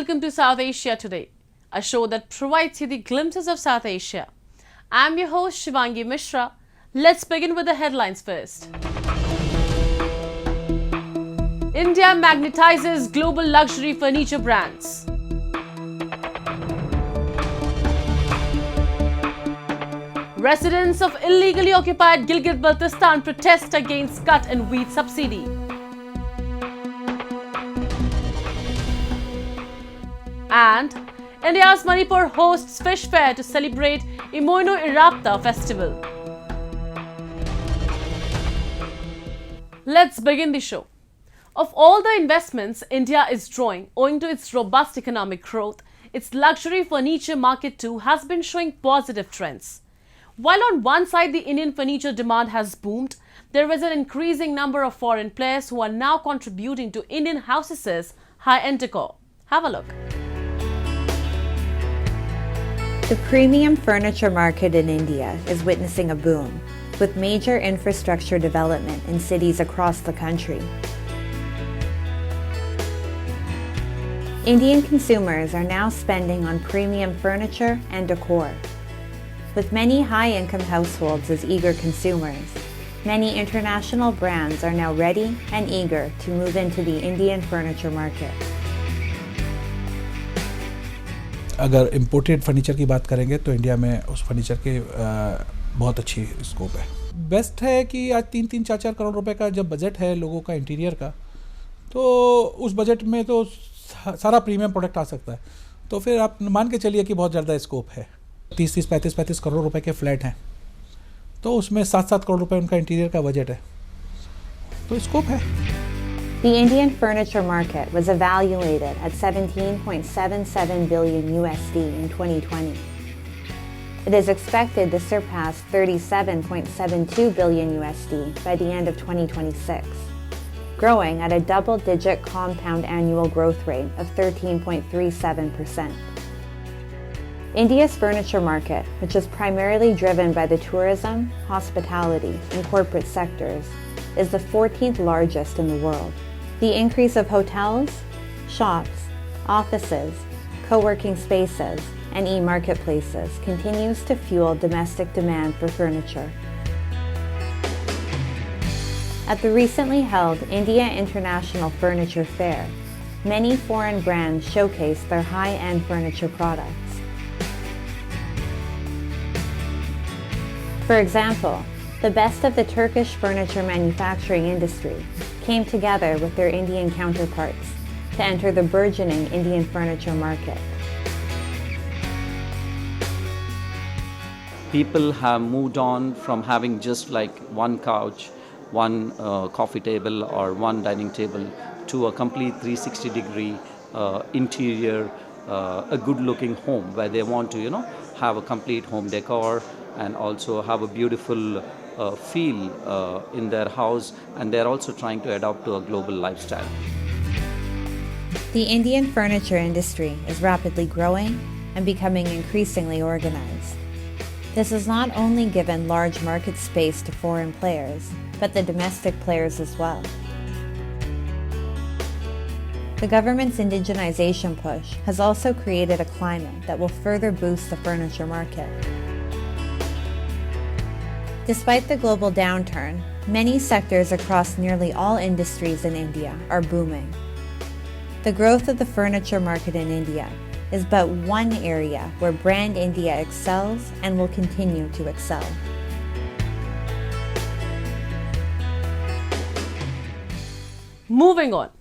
welcome to South Asia Today, a show that provides you the glimpses of South Asia. I'm your host Shivangi Mishra. Let's begin with the headlines first. India magnetizes global luxury furniture brands. Residents of illegally occupied Gilgit-Baltistan protest against cut in wheat subsidy. And India's Manipur hosts fish fair to celebrate Imoino Irapta festival. Let's begin the show. Of all the investments India is drawing owing to its robust economic growth, its luxury furniture market too has been showing positive trends. While on one side the Indian furniture demand has boomed, there is an increasing number of foreign players who are now contributing to Indian houses' high-end decor. Have a look. The premium furniture market in India is witnessing a boom, with major infrastructure development in cities across the country. Indian consumers are now spending on premium furniture and decor. With many high-income households as eager consumers, many international brands are now ready and eager to move into the Indian furniture market. अगर imported furniture की बात करेंगे तो India में उस furniture के बहुत अच्छी स्कोप है. बेस्ट है कि आज 3-3, 4-4 करोड़ रुपए का जब बजट है लोगों का इंटीरियर का, तो उस बजट में तो सारा प्रीमियम प्रोडक्ट आ सकता है. तो फिर आप मान के चलिए कि बहुत ज़्यादा स्कोप है. 30-30, 35-35 करोड़ रुपए के फ्लैट हैं, तो उसमें 7-7 करोड़ रुपए उनका इंटीरियर का बजट है, तो स्कोप है. The Indian furniture market was evaluated at $17.77 billion USD in 2020. It is expected to surpass $37.72 billion USD by the end of 2026, growing at a double-digit compound annual growth rate of 13.37%. India's furniture market, which is primarily driven by the tourism, hospitality, and corporate sectors, is the 14th largest in the world. The increase of hotels, shops, offices, co-working spaces, and e-marketplaces continues to fuel domestic demand for furniture. At the recently held India International Furniture Fair, many foreign brands showcased their high-end furniture products. For example, the best of the Turkish furniture manufacturing industry came together with their Indian counterparts to enter the burgeoning Indian furniture market. People have moved on from having just like one couch, one coffee table or one dining table to a complete 360-degree interior, a good-looking home where they want to, have a complete home decor and also have a beautiful feel in their house, and they're also trying to adapt to a global lifestyle. The Indian furniture industry is rapidly growing and becoming increasingly organized. This has not only given large market space to foreign players, but the domestic players as well. The government's indigenization push has also created a climate that will further boost the furniture market. Despite the global downturn, many sectors across nearly all industries in India are booming. The growth of the furniture market in India is but one area where Brand India excels and will continue to excel. Moving on.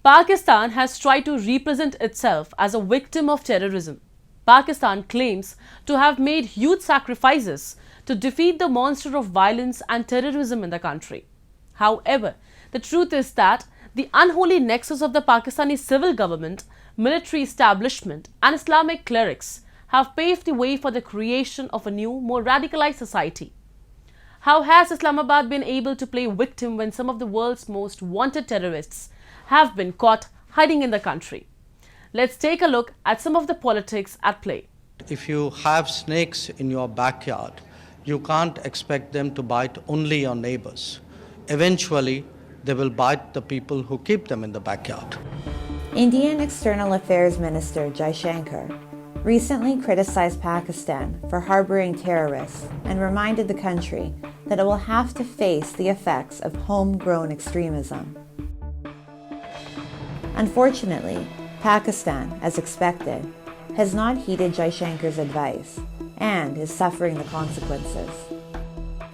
Pakistan has tried to represent itself as a victim of terrorism. Pakistan claims to have made huge sacrifices to defeat the monster of violence and terrorism in the country. However, the truth is that the unholy nexus of the Pakistani civil government, military establishment, and Islamic clerics have paved the way for the creation of a new, more radicalized society. How has Islamabad been able to play victim when some of the world's most wanted terrorists have been caught hiding in the country? Let's take a look at some of the politics at play. If you have snakes in your backyard, you can't expect them to bite only your neighbors. Eventually, they will bite the people who keep them in the backyard. Indian External Affairs Minister Jaishankar recently criticized Pakistan for harboring terrorists and reminded the country that it will have to face the effects of homegrown extremism. Unfortunately, Pakistan, as expected, has not heeded Jaishankar's advice and is suffering the consequences.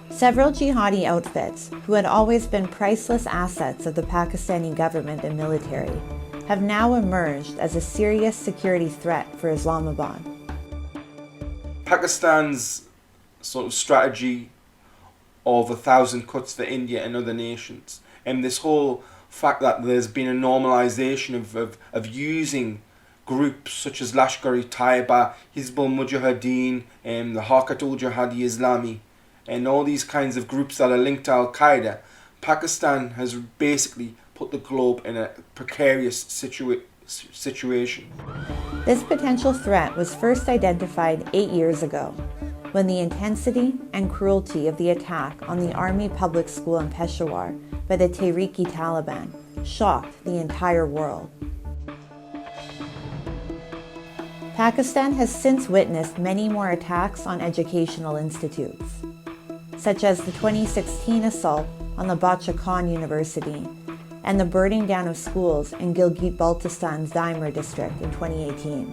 Several jihadi outfits, who had always been priceless assets of the Pakistani government and military, have now emerged as a serious security threat for Islamabad. Pakistan's sort of strategy of 1,000 cuts for India and other nations, and this whole fact that there's been a normalization of using groups such as Lashkar-e-Taiba, Hizbul Mujahideen, the Harkat-ul-Jihadi Islami, and all these kinds of groups that are linked to Al-Qaeda. Pakistan has basically put the globe in a precarious situation. This potential threat was first identified 8 years ago, when the intensity and cruelty of the attack on the Army Public School in Peshawar by the Tehreek-e-Taliban shocked the entire world. Pakistan has since witnessed many more attacks on educational institutes, such as the 2016 assault on the Bacha Khan University and the burning down of schools in Gilgit-Baltistan's Daimar district in 2018.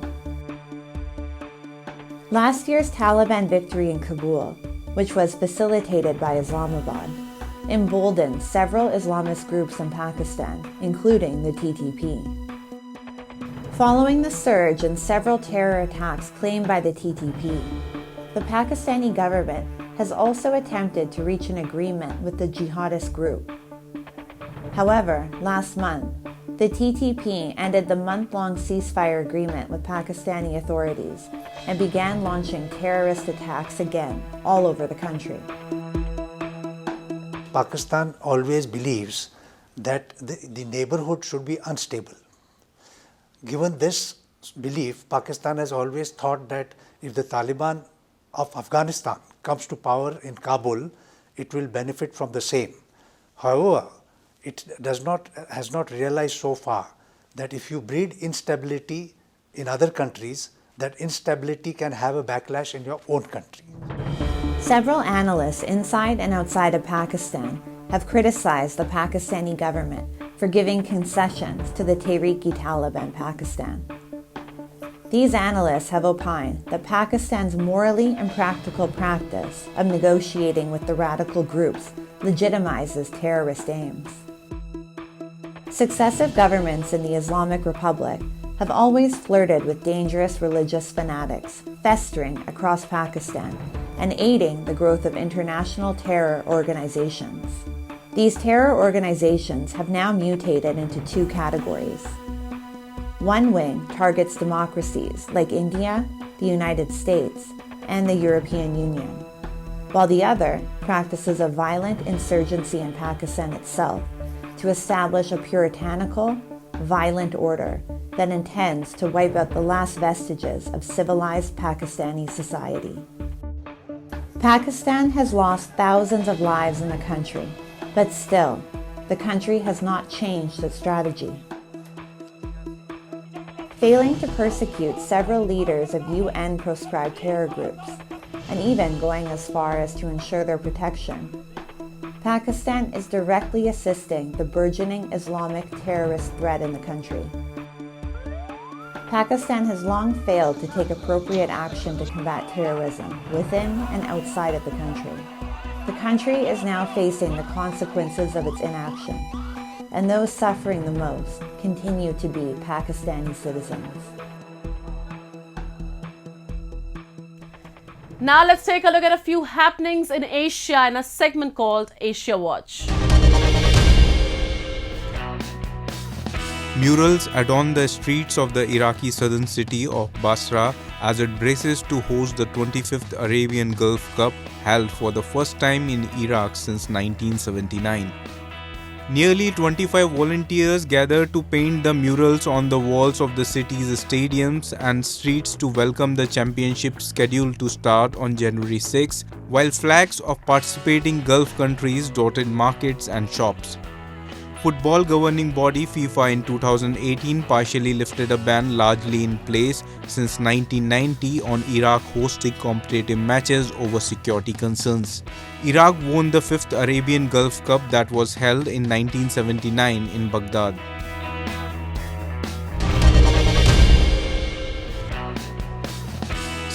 Last year's Taliban victory in Kabul, which was facilitated by Islamabad, emboldened several Islamist groups in Pakistan, including the TTP. Following the surge in several terror attacks claimed by the TTP, the Pakistani government has also attempted to reach an agreement with the jihadist group. However, last month, the TTP ended the month-long ceasefire agreement with Pakistani authorities and began launching terrorist attacks again all over the country. Pakistan always believes that the neighborhood should be unstable. Given this belief, Pakistan has always thought that if the Taliban of Afghanistan comes to power in Kabul, it will benefit from the same. However, it has not realized so far that if you breed instability in other countries, that instability can have a backlash in your own country. Several analysts inside and outside of Pakistan have criticized the Pakistani government for giving concessions to the Tehreek-e-Taliban Pakistan. These analysts have opined that Pakistan's morally and practical practice of negotiating with the radical groups legitimizes terrorist aims. Successive governments in the Islamic Republic have always flirted with dangerous religious fanatics festering across Pakistan and aiding the growth of international terror organizations. These terror organizations have now mutated into two categories. One wing targets democracies like India, the United States, and the European Union, while the other practices a violent insurgency in Pakistan itself to establish a puritanical, violent order that intends to wipe out the last vestiges of civilized Pakistani society. Pakistan has lost thousands of lives in the country, but still, the country has not changed its strategy. Failing to persecute several leaders of UN-proscribed terror groups, and even going as far as to ensure their protection, Pakistan is directly assisting the burgeoning Islamic terrorist threat in the country. Pakistan has long failed to take appropriate action to combat terrorism within and outside of the country. The country is now facing the consequences of its inaction, and those suffering the most continue to be Pakistani citizens. Now let's take a look at a few happenings in Asia in a segment called Asia Watch. Murals adorn the streets of the Iraqi southern city of Basra as it braces to host the 25th Arabian Gulf Cup, held for the first time in Iraq since 1979. Nearly 25 volunteers gathered to paint the murals on the walls of the city's stadiums and streets to welcome the championship scheduled to start on January 6, while flags of participating Gulf countries dotted markets and shops. Football governing body FIFA in 2018 partially lifted a ban largely in place since 1990 on Iraq hosting competitive matches over security concerns. Iraq won the 5th Arabian Gulf Cup that was held in 1979 in Baghdad.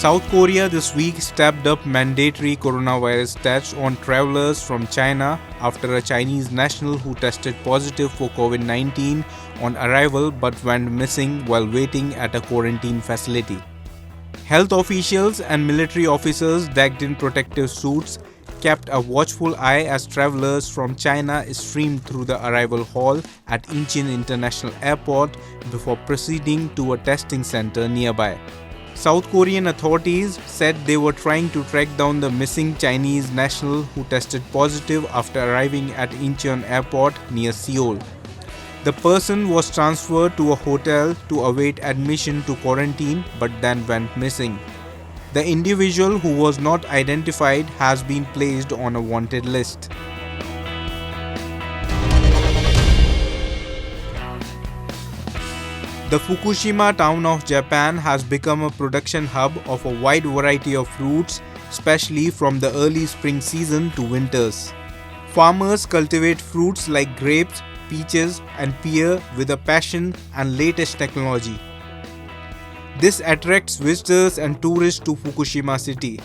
South Korea this week stepped up mandatory coronavirus tests on travelers from China after a Chinese national who tested positive for COVID-19 on arrival but went missing while waiting at a quarantine facility. Health officials and military officers decked in protective suits kept a watchful eye as travelers from China streamed through the arrival hall at Incheon International Airport before proceeding to a testing center nearby. South Korean authorities said they were trying to track down the missing Chinese national who tested positive after arriving at Incheon Airport near Seoul. The person was transferred to a hotel to await admission to quarantine but then went missing. The individual who was not identified has been placed on a wanted list. The Fukushima town of Japan has become a production hub of a wide variety of fruits, especially from the early spring season to winters. Farmers cultivate fruits like grapes, peaches, and pear with a passion and latest technology. This attracts visitors and tourists to Fukushima city.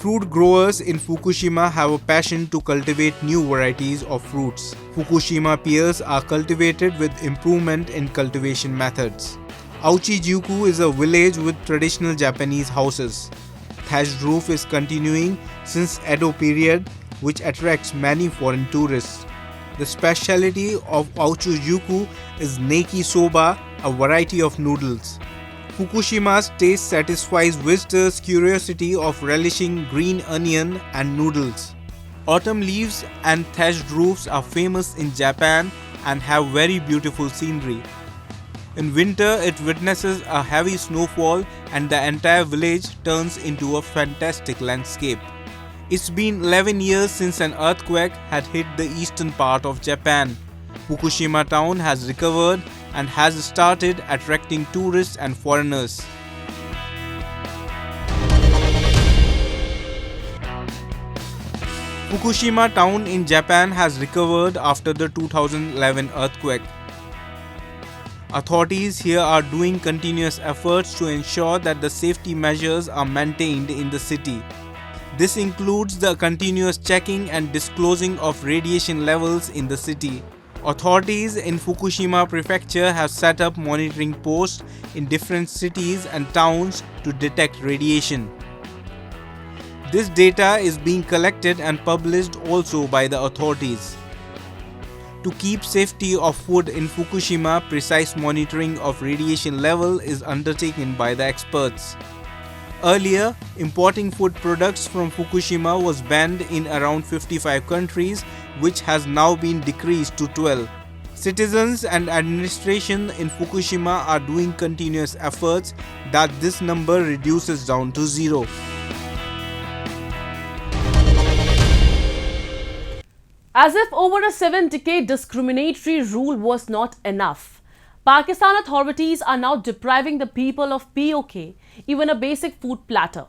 Fruit growers in Fukushima have a passion to cultivate new varieties of fruits. Fukushima pears are cultivated with improvement in cultivation methods. Aochijuku is a village with traditional Japanese houses. Thatched roof is continuing since Edo period, which attracts many foreign tourists. The specialty of Aochijuku is Neki Soba, a variety of noodles. Fukushima's taste satisfies visitors' curiosity of relishing green onion and noodles. Autumn leaves and thatched roofs are famous in Japan and have very beautiful scenery. In winter, it witnesses a heavy snowfall and the entire village turns into a fantastic landscape. It's been 11 years since an earthquake had hit the eastern part of Japan. Fukushima town has recovered and has started attracting tourists and foreigners. Fukushima town in Japan has recovered after the 2011 earthquake. Authorities here are doing continuous efforts to ensure that the safety measures are maintained in the city. This includes the continuous checking and disclosing of radiation levels in the city. Authorities in Fukushima Prefecture have set up monitoring posts in different cities and towns to detect radiation. This data is being collected and published also by the authorities. To keep safety of food in Fukushima, precise monitoring of radiation level is undertaken by the experts. Earlier, importing food products from Fukushima was banned in around 55 countries, which has now been decreased to 12. Citizens and administration in Fukushima are doing continuous efforts that this number reduces down to 0. As if over a 7-decade discriminatory rule was not enough, Pakistan authorities are now depriving the people of POK even a basic food platter.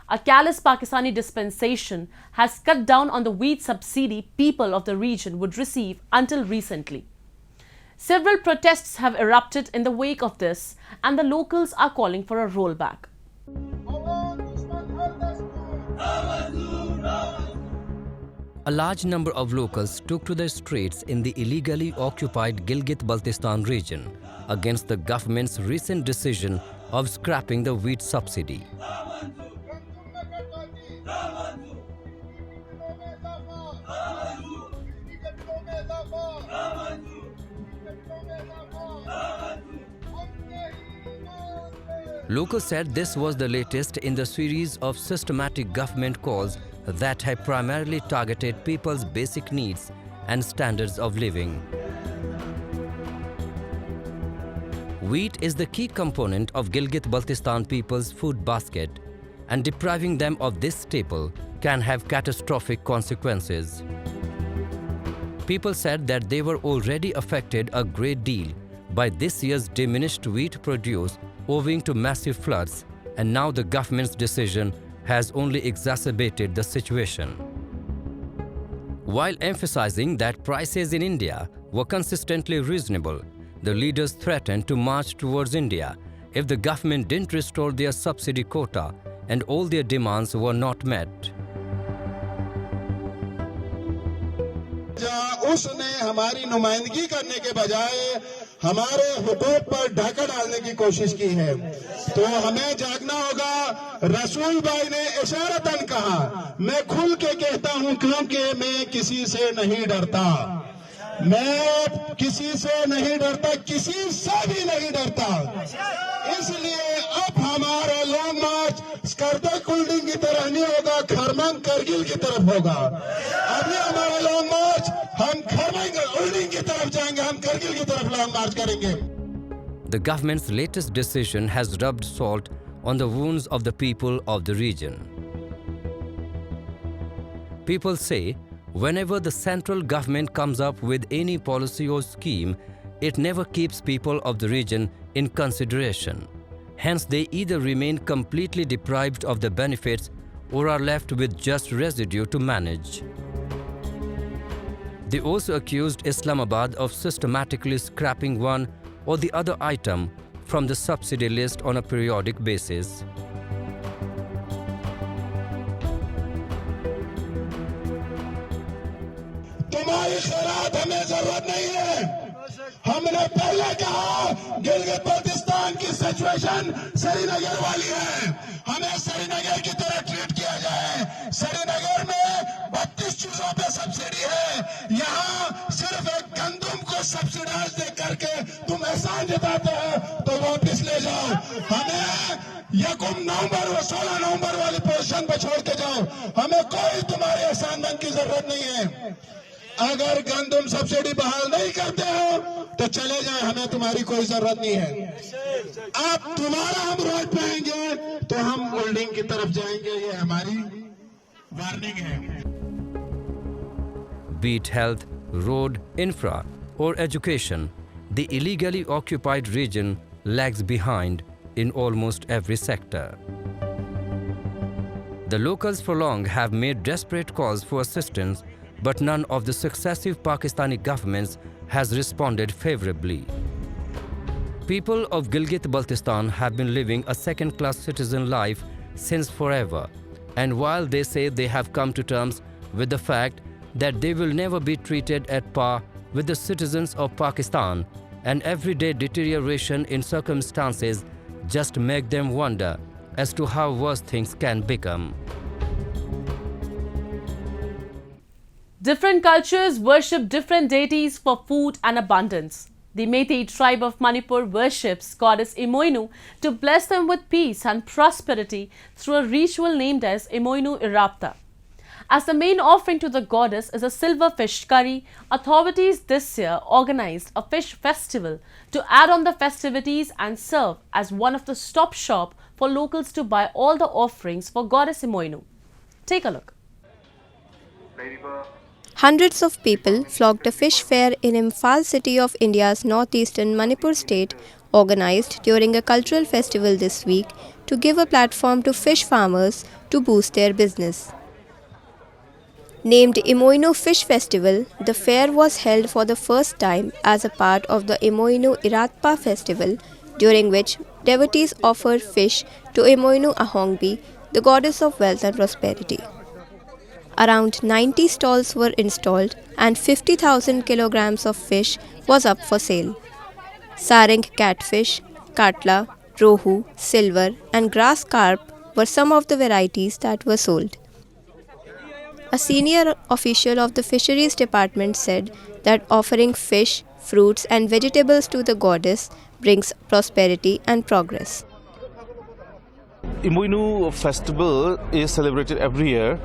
A callous Pakistani dispensation has cut down on the wheat subsidy people of the region would receive until recently. Several protests have erupted in the wake of this, and the locals are calling for a rollback. A large number of locals took to the streets in the illegally occupied Gilgit-Baltistan region against the government's recent decision of scrapping the wheat subsidy. Locals said this was the latest in the series of systematic government calls that have primarily targeted people's basic needs and standards of living. Wheat is the key component of Gilgit-Baltistan people's food basket, and depriving them of this staple can have catastrophic consequences. People said that they were already affected a great deal by this year's diminished wheat produce owing to massive floods, and now the government's decision has only exacerbated the situation. While emphasizing that prices in India were consistently reasonable, the leaders threatened to march towards India if the government didn't restore their subsidy quota and all their demands were not met. उसने हमारी नुमाइंदगी करने के बजाय हमारे हुकूक पर ढाका डालने की कोशिश की है, तो हमें जागना होगा। रसूल भाई ने इशारतन कहा, मैं खुल के कहता हूं क्योंकि मैं किसी से नहीं डरता, मैं किसी से नहीं डरता, किसी से भी नहीं डरता। इसलिए अब हमारा लॉन्ग मार्च स्कर्दा कुल्डिंग की तरह नहीं होगा, खरमंग करगिल की तरफ होगा। अभी हमारा लॉन्ग मार्च हम खरमंग कुल्डिंग की तरफ जाएंगे, हम करगिल की तरफ लॉन्ग मार्च करेंगे। The government's latest decision has rubbed salt on the wounds of the people of the region. People say whenever the central government comes up with any policy or scheme, it never keeps people of the region in consideration. Hence, they either remain completely deprived of the benefits or are left with just residue to manage. They also accused Islamabad of systematically scrapping one or the other item from the subsidy list on a periodic basis. तुम्हारी खैरात हमें जरूरत नहीं है। हमने पहले कहा गिलगित बल्तिस्तान की सिचुएशन श्रीनगर वाली है, हमें श्रीनगर की तरह ट्रीट किया जाए। श्रीनगर में 32 चीजों पे सब्सिडी है, यहाँ सिर्फ एक गंदम को सब्सिडाइज दे करके तुम एहसान जताते हो तो वापिस ले जाओ। हमें 1 नवंबर और 16 नवंबर वाली पोजीशन पे छोड़ के जाओ, हमें कोई तुम्हारे एहसानमंद की जरूरत नहीं है। अगर गंदम सब्सिडी बहाल नहीं करते हो तो चले जाए, हमें तुम्हारी कोई जरूरत नहीं है। अब तुम्हारा हम रोड पे आएंगे तो हम होल्डिंग की तरफ जाएंगे, ये हमारी वार्निंग है। Be it health, road, infra, or education, the illegally occupied region lags behind in almost every sector. The locals for long have made desperate calls for assistance, but none of the successive Pakistani governments has responded favorably. People of Gilgit-Baltistan have been living a second-class citizen life since forever, and while they say they have come to terms with the fact that they will never be treated at par with the citizens of Pakistan, and everyday deterioration in circumstances just make them wonder as to how worse things can become. Different cultures worship different deities for food and abundance. The Meitei tribe of Manipur worships goddess Imoinu to bless them with peace and prosperity through a ritual named as Imoinu Irapta. As the main offering to the goddess is a silver fish curry, authorities this year organized a fish festival to add on the festivities and serve as one of the stop shop for locals to buy all the offerings for goddess Imoinu. Take a look. Hundreds of people flocked a fish fair in Imphal city of India's northeastern Manipur state, organized during a cultural festival this week to give a platform to fish farmers to boost their business. Named Imoinu Fish Festival, the fair was held for the first time as a part of the Imoinu Iratpa festival, during which devotees offered fish to Imoinu Ahongbi, the goddess of wealth and prosperity. Around 90 stalls were installed and 50,000 kilograms of fish was up for sale. Saring catfish, katla, rohu, silver and grass carp were some of the varieties that were sold. A senior official of the fisheries department said that offering fish, fruits and vegetables to the goddess brings prosperity and progress. Imoinu festival is celebrated every year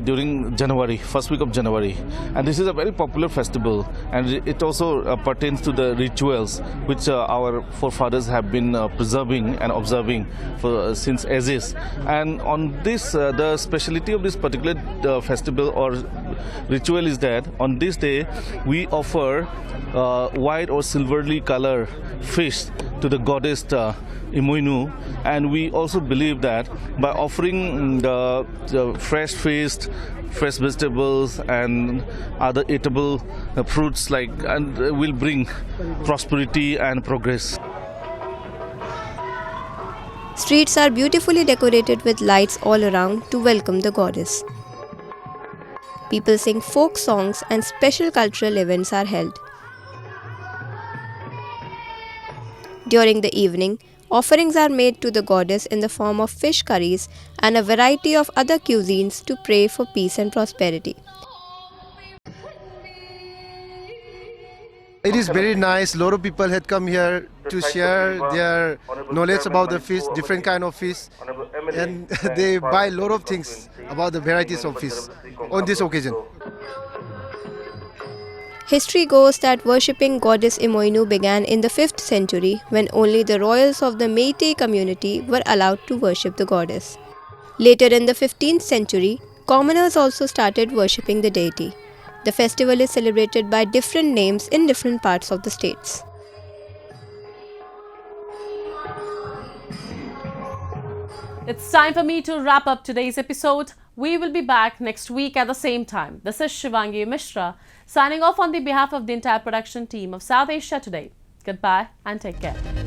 during January, first week of January, and this is a very popular festival, and it also pertains to the rituals which our forefathers have been preserving and observing for since ages. And on this, the speciality of this particular festival or ritual is that on this day we offer white or silverly color fish to the goddess Imoinu, and we also believe that by offering the fresh fish, fresh vegetables and other eatable fruits will bring prosperity and progress. Streets are beautifully decorated with lights all around to welcome the goddess. People sing folk songs and special cultural events are held. During the evening, offerings are made to the goddess in the form of fish curries and a variety of other cuisines to pray for peace and prosperity. It is very nice. A lot of people had come here to share their knowledge about the fish, different kind of fish, and they buy a lot of things about the varieties of fish on this occasion. History goes that worshipping goddess Imoinu began in the 5th century when only the royals of the Meitei community were allowed to worship the goddess. Later in the 15th century, commoners also started worshipping the deity. The festival is celebrated by different names in different parts of the states. It's time for me to wrap up today's episode. We will be back next week at the same time. This is Shivangi Mishra, signing off on the behalf of the entire production team of South Asia Today. Goodbye and take care.